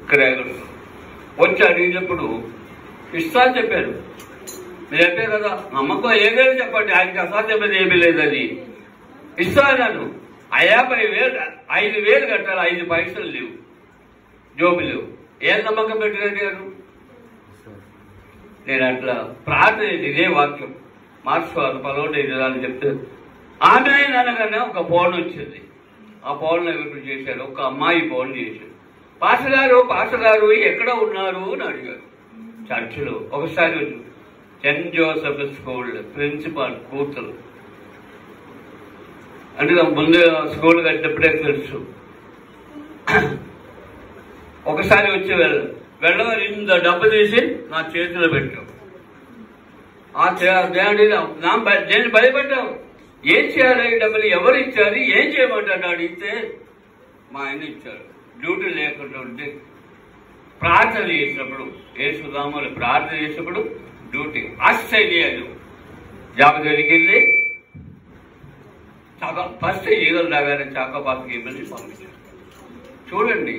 ఇక్కడ వచ్చి అడిగినప్పుడు ఇస్తా చెప్పారు. మీరు చెప్పారు కదా, నమ్మకం ఏదైనా చెప్పండి, ఆయనకి అసాధ్యమైనది ఏమీ లేదని. ఇస్తా అన్నాను. 5,000 కట్టాలి, 5 పైసలు లేవు, జోబు లేవు. ఏ నమ్మకం పెట్టగలిగారు? నేను అట్లా ప్రార్థన, ఇదే వాక్యం మార్చుకోవాలి పలవటి అని చెప్తే ఆమె అనగానే ఒక ఫోన్ వచ్చింది. ఆ ఫోన్ ఎవరు చేశారు? ఒక అమ్మాయి ఫోన్ చేశారు. పాస్టర్ గారు ఎక్కడ ఉన్నారు అని అడిగారు. చర్చిలో. ఒకసారి సెయింట్ జోసెఫ్ స్కూల్ ప్రిన్సిపాల్ కూతురు అంటే ముందు స్కూల్ కట్టినప్పుడే తెలుసు. ఒకసారి వచ్చి వెళ్ళమని ఇంత డబ్బు తీసి నా చేతిలో పెట్టావు. నేను భయపడ్డావు. ఏం చేయాలి? ఈ డబ్బులు ఎవరు ఇచ్చారు? ఏం చేయమంటాడు అడిగితే మా ఆయన ఇచ్చాడు. డ్యూటీ లేకుండా ఉంటే ప్రార్థన చేసినప్పుడు, యేసునామములో ప్రార్థన చేసినప్పుడు డ్యూటీ ఆశ్చర్యాలు జాబ్ దగ్గరికి వెళ్ళి ఫస్ట్ ఈగలు రాగానే చాకోబాస్కి ఇవ్వని పంపించారు. చూడండి,